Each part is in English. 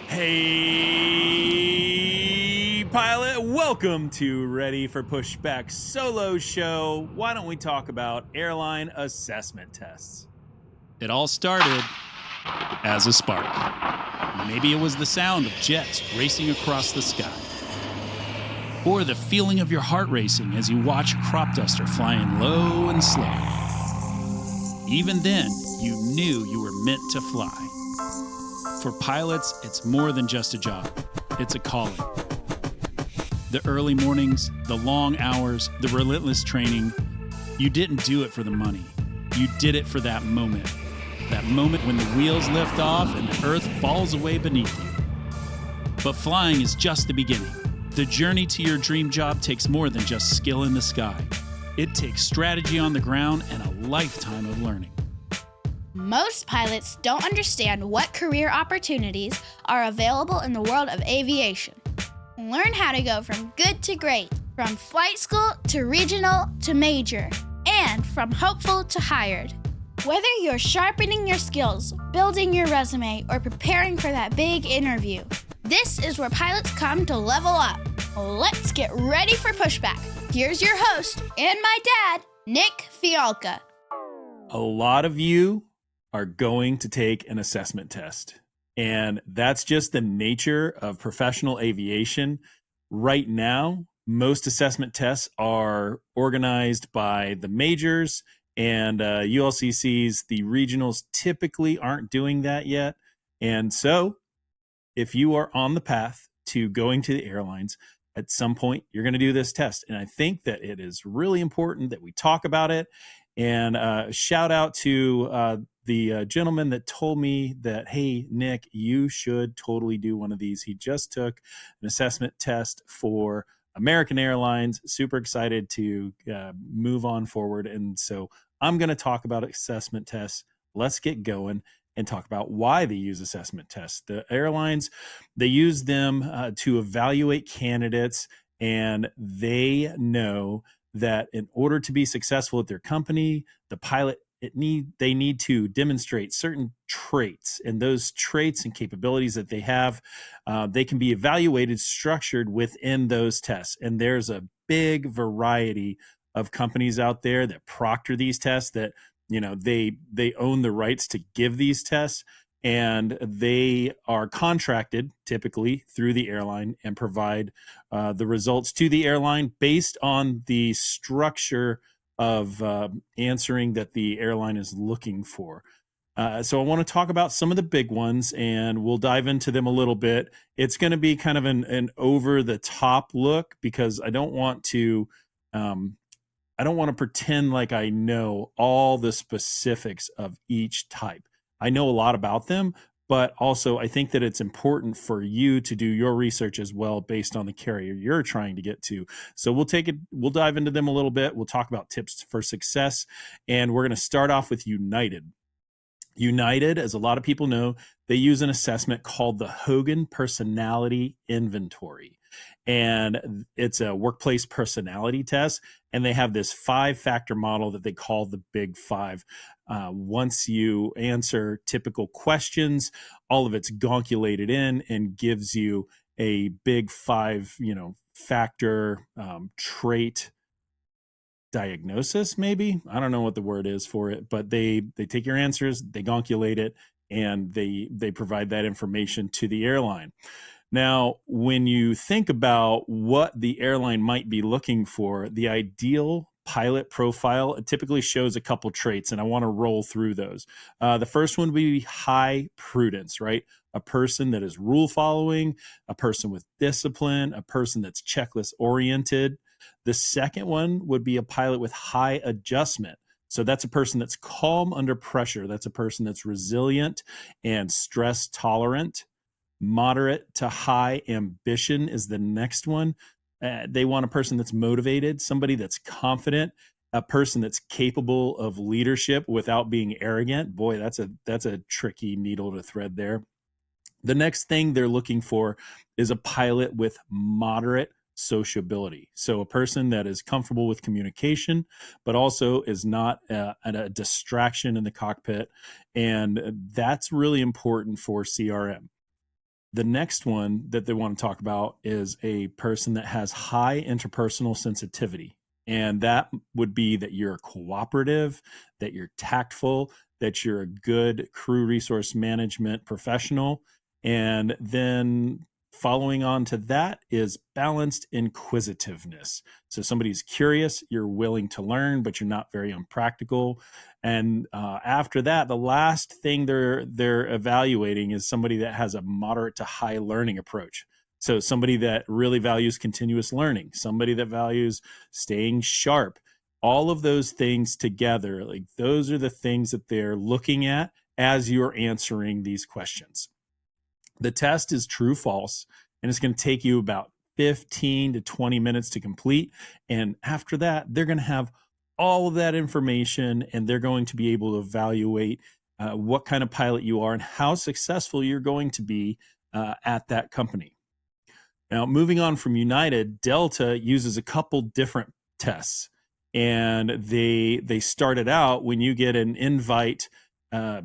Hey, pilot, welcome to Ready for Pushback solo show. Why don't we talk about airline assessment tests? It all started as a spark. Maybe it was the sound of jets racing across the sky, or the feeling of your heart racing as you watch a crop duster flying low and slow. Even then, you knew you were meant to fly. For pilots, it's more than just a job. It's a calling. The early mornings, the long hours, the relentless training, you didn't do it for the money. You did it for that moment. That moment when the wheels lift off and the earth falls away beneath you. But flying is just the beginning. The journey to your dream job takes more than just skill in the sky. It takes strategy on the ground and a lifetime of learning. Most pilots don't understand what career opportunities are available in the world of aviation. Learn how to go from good to great, from flight school to regional to major, and from hopeful to hired. Whether you're sharpening your skills, building your resume, or preparing for that big interview, this is where pilots come to level up. Let's get ready for Pushback. Here's your host and my dad, Nick Fialka. A lot of you are going to take an assessment test, and that's just the nature of professional aviation. Right now, most assessment tests are organized by the majors and ULCCs. The regionals typically aren't doing that yet. And so if you are on the path to going to the airlines, at some point, you're going to do this test. And I think that it is really important that we talk about it. And shout out to the gentleman that told me that, hey, Nick, you should totally do one of these. He just took an assessment test for American Airlines. Super excited to move on forward. And so I'm going to talk about assessment tests. Let's get going and talk about why they use assessment tests. The airlines, they use them to evaluate candidates, and they know that in order to be successful at their company, the pilot, they need to demonstrate certain traits, and those traits and capabilities that they have, they can be evaluated, structured within those tests. And there's a big variety of companies out there that proctor these tests, that they own the rights to give these tests, and they are contracted typically through the airline and provide the results to the airline based on the structure of answering that the airline is looking for. So I want to talk about some of the big ones, and we'll dive into them a little bit. It's going to be kind of an over-the-top look, because I don't want to pretend like I know all the specifics of each type. I know a lot about them, but also I think that it's important for you to do your research as well based on the carrier you're trying to get to. So we'll dive into them a little bit. We'll talk about tips for success, and we're going to start off with United. United, as a lot of people know, they use an assessment called the Hogan Personality Inventory. And it's a workplace personality test. And they have this 5-factor model that they call the Big Five. Once you answer typical questions, all of it's gonculated in and gives you a big 5, factor trait diagnosis, maybe. I don't know what the word is for it, but they take your answers, they gonculate it, and they provide that information to the airline. Now, when you think about what the airline might be looking for, the ideal pilot profile, it typically shows a couple traits, and I want to roll through those. The first one would be high prudence, right? A person that is rule following, a person with discipline, a person that's checklist oriented. The second one would be a pilot with high adjustment. So that's a person that's calm under pressure. That's a person that's resilient and stress tolerant. Moderate to high ambition is the next one. They want a person that's motivated, somebody that's confident, a person that's capable of leadership without being arrogant. Boy, that's a tricky needle to thread there. The next thing they're looking for is a pilot with moderate sociability. So a person that is comfortable with communication, but also is not a distraction in the cockpit. And that's really important for CRM. The next one that they want to talk about is a person that has high interpersonal sensitivity. And that would be that you're cooperative, that you're tactful, that you're a good crew resource management professional. And then following on to that is balanced inquisitiveness. So somebody's curious, you're willing to learn, but you're not very unpractical. And after that, the last thing they're evaluating is somebody that has a moderate to high learning approach. So somebody that really values continuous learning, somebody that values staying sharp, all of those things together, like those are the things that they're looking at as you're answering these questions. The test is true, false, and it's going to take you about 15 to 20 minutes to complete. And after that, they're going to have all of that information, and they're going to be able to evaluate what kind of pilot you are and how successful you're going to be at that company. Now, moving on from United, Delta uses a couple different tests, and they started out when you get an invite.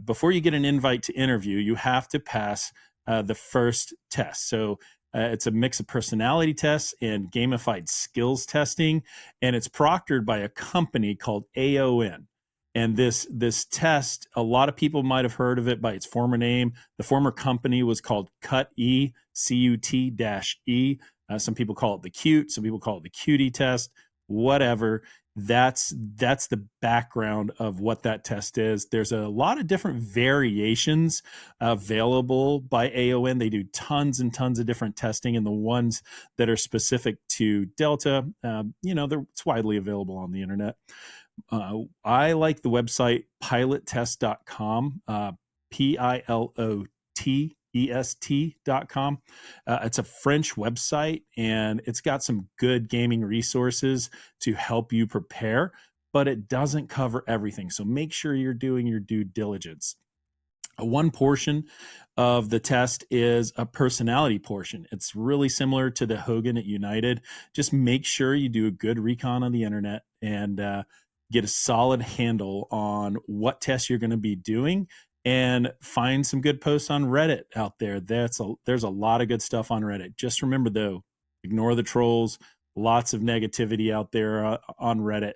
Before you get an invite to interview, you have to pass the first test. So it's a mix of personality tests and gamified skills testing, and it's proctored by a company called AON. And this test, a lot of people might have heard of it by its former name. The former company was called CUT-E, CUT-E. Some people call it the CUTE, some people call it the cutie test, whatever. That's the background of what that test is. There's a lot of different variations available by AON. They do tons and tons of different testing, and the ones that are specific to Delta, it's widely available on the internet. I like the website pilottest.com, PILOTEST.com. It's a French website, and it's got some good gaming resources to help you prepare, but it doesn't cover everything. So make sure you're doing your due diligence. One portion of the test is a personality portion. It's really similar to the Hogan at United. Just make sure you do a good recon on the internet and get a solid handle on what tests you're going to be doing, and find some good posts on Reddit out there. There's a lot of good stuff on Reddit. Just remember, though, ignore the trolls. Lots of negativity out there on Reddit.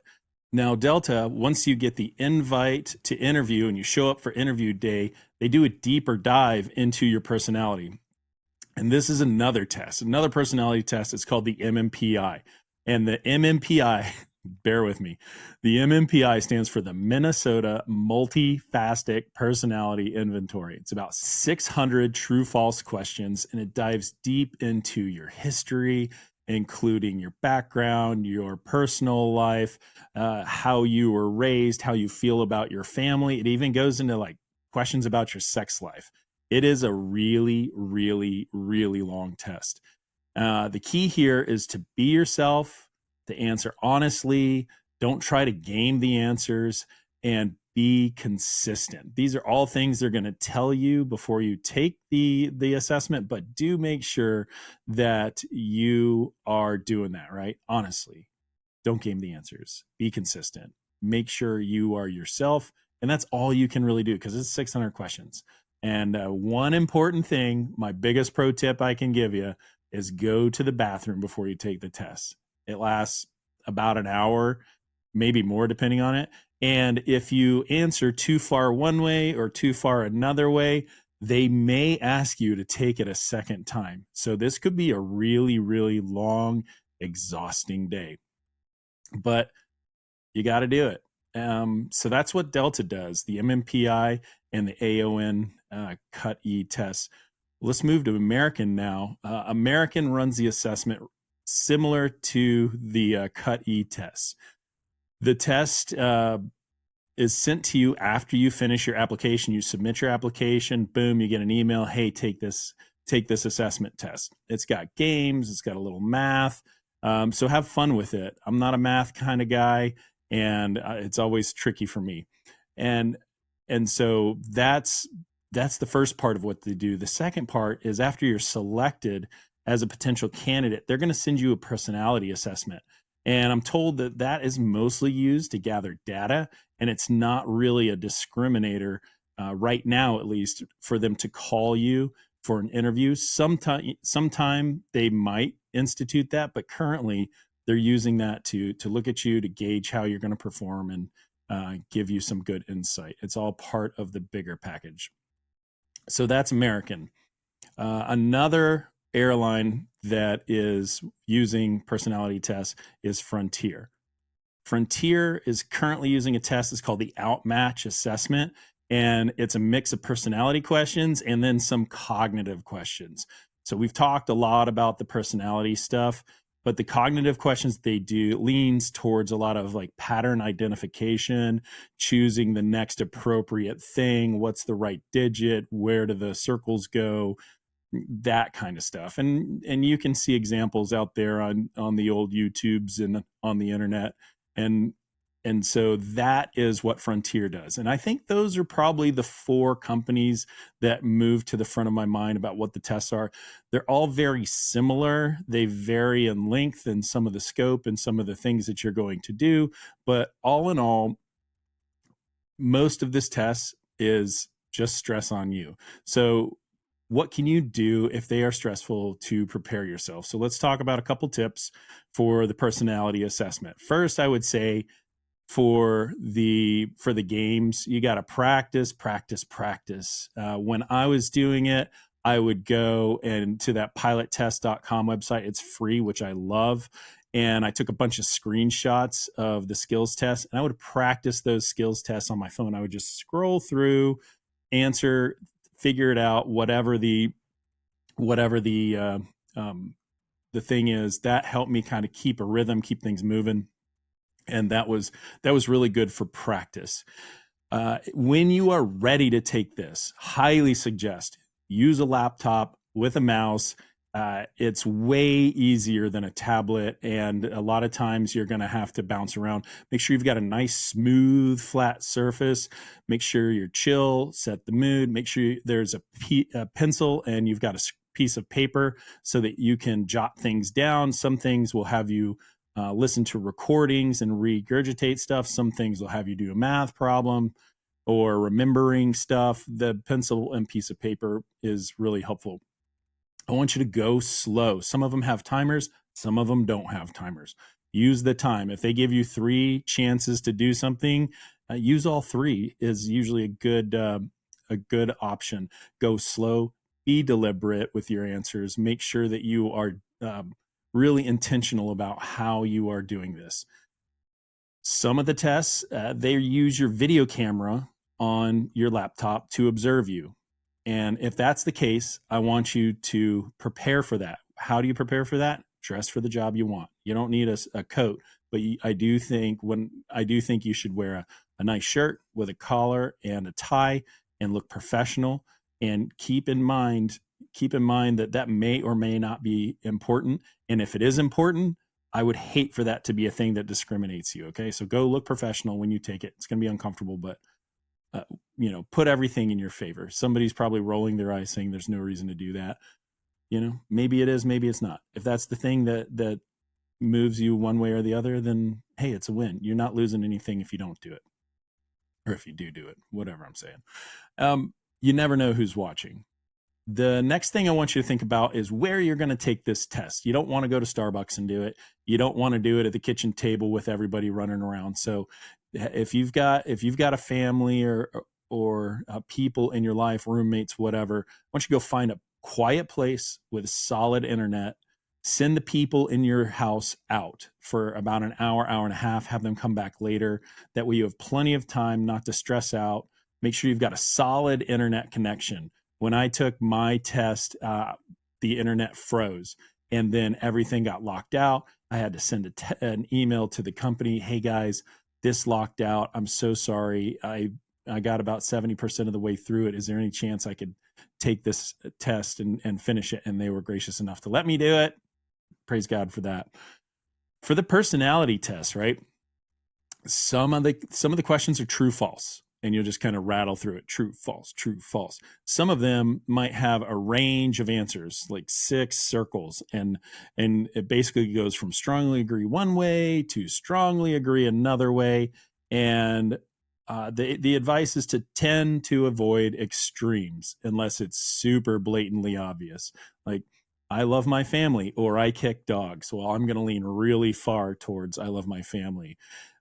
Now, Delta, once you get the invite to interview and you show up for interview day, they do a deeper dive into your personality. And this is another test, another personality test. It's called the MMPI. And the MMPI, bear with me, the MMPI stands for the Minnesota Multifaceted Personality Inventory. It's about 600 true-false questions, and it dives deep into your history, including your background, your personal life, how you were raised, how you feel about your family. It even goes into like questions about your sex life. It is a really, really, really long test. The key here is to be yourself, to answer honestly, don't try to game the answers, and be consistent. These are all things they're going to tell you before you take the assessment, but do make sure that you are doing that, right? Honestly, don't game the answers. Be consistent. Make sure you are yourself, and that's all you can really do because it's 600 questions. And one important thing, my biggest pro tip I can give you is go to the bathroom before you take the test. It lasts about an hour, maybe more depending on it. And if you answer too far one way or too far another way, they may ask you to take it a second time. So this could be a really, really long, exhausting day. But you got to do it. So that's what Delta does, the MMPI and the AON CUT-E tests. Let's move to American now. American runs the assessment similar to the CUT-E test. The test is sent to you after you finish your application. You submit your application, boom, you get an email, hey, take this assessment test. It's got games, it's got a little math, so have fun with it. I'm not a math kind of guy, and it's always tricky for me. And so that's the first part of what they do. The second part is after you're selected as a potential candidate, they're going to send you a personality assessment. And I'm told that that is mostly used to gather data, and it's not really a discriminator right now, at least, for them to call you for an interview. Sometime they might institute that, but currently they're using that to look at you, to gauge how you're going to perform, and give you some good insight. It's all part of the bigger package. So that's American. Another airline that is using personality tests is Frontier. Frontier is currently using a test. It's called the OutMatch assessment, and it's a mix of personality questions and then some cognitive questions. So we've talked a lot about the personality stuff, but the cognitive questions they do leans towards a lot of like pattern identification, choosing the next appropriate thing, what's the right digit, where do the circles go, that kind of stuff. And you can see examples out there on the old YouTubes and on the internet. And so that is what Frontier does. And I think those are probably the 4 companies that move to the front of my mind about what the tests are. They're all very similar. They vary in length and some of the scope and some of the things that you're going to do. But all in all, most of this test is just stress on you. So what can you do if they are stressful to prepare yourself? So let's talk about a couple tips for the personality assessment. First, I would say for the games, you got to practice. When I was doing it, I would go and to that pilottest.com website. It's free, which I love. And I took a bunch of screenshots of the skills tests, and I would practice those skills tests on my phone. I would just scroll through, answer, figure it out, whatever the thing is. That helped me kind of keep a rhythm, keep things moving. And that was really good for practice. When you are ready to take this, highly suggest use a laptop with a mouse. It's way easier than a tablet, and a lot of times you're going to have to bounce around. Make sure you've got a nice, smooth, flat surface. Make sure you're chill, set the mood. Make sure there's a pencil and you've got a piece of paper so that you can jot things down. Some things will have you listen to recordings and regurgitate stuff. Some things will have you do a math problem or remembering stuff. The pencil and piece of paper is really helpful. I want you to go slow. Some of them have timers. Some of them don't have timers. Use the time. If they give you 3 chances to do something, use all 3 is usually a good option. Go slow. Be deliberate with your answers. Make sure that you are really intentional about how you are doing this. Some of the tests, they use your video camera on your laptop to observe you. And if that's the case, I want you to prepare for that. How do you prepare for that? Dress for the job you want. You don't need a coat, but I do think you should wear a nice shirt with a collar and a tie and look professional. And keep in mind that may or may not be important. And if it is important, I would hate for that to be a thing that discriminates you. Okay, so go look professional when you take it. It's going to be uncomfortable, but put everything in your favor. Somebody's probably rolling their eyes saying there's no reason to do that. Maybe it is, maybe it's not. If that's the thing that moves you one way or the other, then hey, it's a win. You're not losing anything if you don't do it, or if you do it, whatever I'm saying. You never know who's watching. The next thing I want you to think about is where you're going to take this test. You don't want to go to Starbucks and do it. You don't want to do it at the kitchen table with everybody running around. So if you've got a family or people in your life, roommates, whatever, I want you to go find a quiet place with solid internet. Send the people in your house out for about an hour, hour and a half. Have them come back later. That way you have plenty of time not to stress out. Make sure you've got a solid internet connection. When I took my test, the internet froze and then everything got locked out. I had to send an email to the company. Hey guys, this locked out. I'm so sorry. I got about 70% of the way through it. Is there any chance I could take this test and finish it? And they were gracious enough to let me do it. Praise God for that. For the personality test, right? Some of the questions are true, false. And you'll just kind of rattle through it. True, false, true, false. Some of them might have a range of answers, like 6 circles. And it basically goes from strongly agree one way to strongly agree another way. And the advice is to tend to avoid extremes unless it's super blatantly obvious. Like, I love my family or I kick dogs. Well, I'm going to lean really far towards I love my family.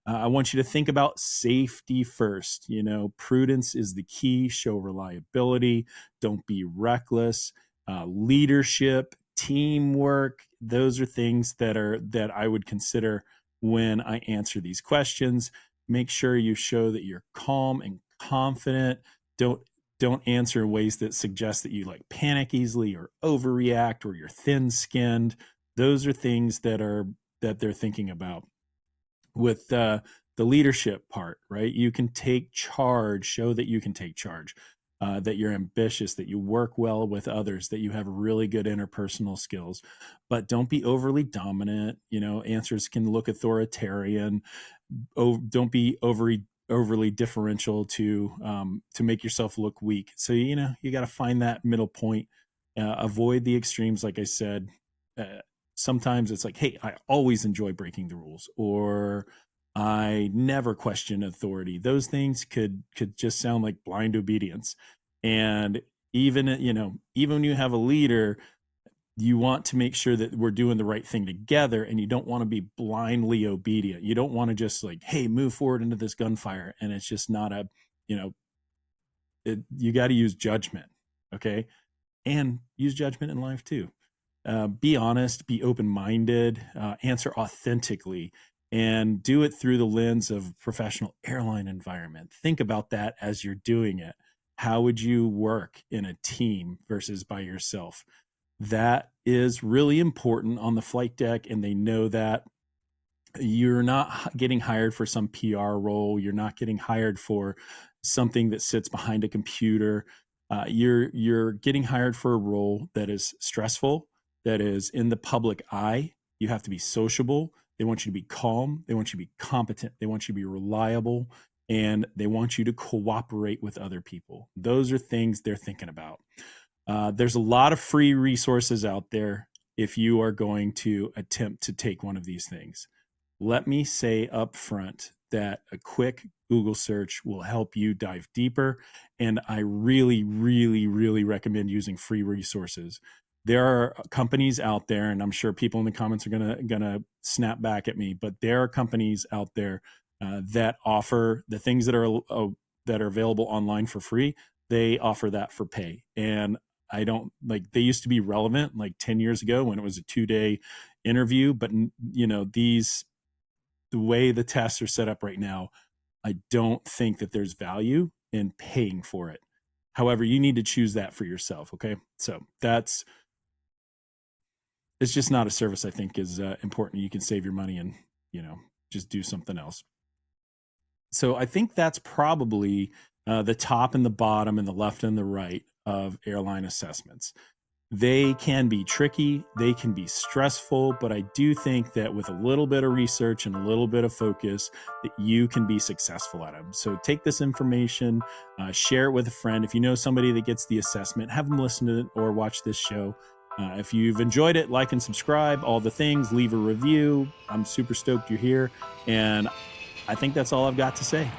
I want you to think about safety first. Prudence is the key. Show reliability. Don't be reckless. Leadership, teamwork. Those are things that I would consider when I answer these questions. Make sure you show that you're calm and confident. Don't answer in ways that suggest that you like panic easily or overreact or you're thin-skinned. Those are things that they're thinking about. With the leadership part, right? You can take charge, show that you can take charge, that you're ambitious, that you work well with others, that you have really good interpersonal skills, but don't be overly dominant. Answers can look authoritarian. Don't be overly differential to make yourself look weak. So, you got to find that middle point. Avoid the extremes, like I said. Sometimes it's like, hey, I always enjoy breaking the rules, or I never question authority. Those things could just sound like blind obedience. And even when you have a leader, you want to make sure that we're doing the right thing together, and you don't want to be blindly obedient. You don't want to just like, hey, move forward into this gunfire, and it's just not you got to use judgment, okay? And use judgment in life too. Be honest, be open-minded, answer authentically, and do it through the lens of a professional airline environment. Think about that as you're doing it. How would you work in a team versus by yourself? That is really important on the flight deck, and they know that. You're not getting hired for some PR role. You're not getting hired for something that sits behind a computer. You're getting hired for a role that is stressful, that is in the public eye. You have to be sociable. They want you to be calm. They want you to be competent. They want you to be reliable, and they want you to cooperate with other people. Those are things they're thinking about. There's a lot of free resources out there if you are going to attempt to take one of these things. Let me say up front that a quick Google search will help you dive deeper, and I really, really, really recommend using free resources. There are companies out there, and I'm sure people in the comments are gonna snap back at me, but there are companies out there that offer the things that are available online for free. They offer that for pay, and I don't like. They used to be relevant like 10 years ago when it was a 2-day interview, but the way the tests are set up right now, I don't think that there's value in paying for it. However, you need to choose that for yourself. Okay, so it's just not a service I think is important. You can save your money and just do something else. So I think that's probably the top and the bottom and the left and the right of airline assessments. They can be tricky, they can be stressful, but I do think that with a little bit of research and a little bit of focus, that you can be successful at them. So take this information, share it with a friend. If you know somebody that gets the assessment, have them listen to it or watch this show. If you've enjoyed it, like and subscribe, all the things, leave a review. I'm super stoked you're here, and I think that's all I've got to say.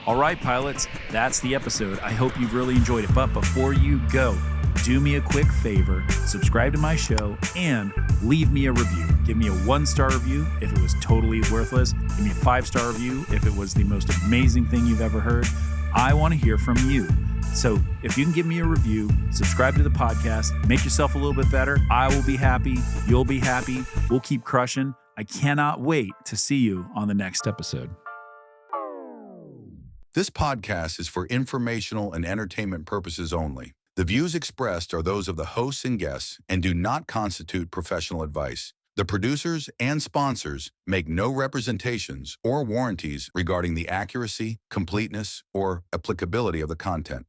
All right, pilots, that's the episode. I hope you've really enjoyed it. But before you go, do me a quick favor, subscribe to my show, and leave me a review. Give me a 1-star review if it was totally worthless. Give me a 5-star review if it was the most amazing thing you've ever heard. I want to hear from you. So if you can give me a review, subscribe to the podcast, make yourself a little bit better, I will be happy. You'll be happy. We'll keep crushing. I cannot wait to see you on the next episode. This podcast is for informational and entertainment purposes only. The views expressed are those of the hosts and guests and do not constitute professional advice. The producers and sponsors make no representations or warranties regarding the accuracy, completeness, or applicability of the content.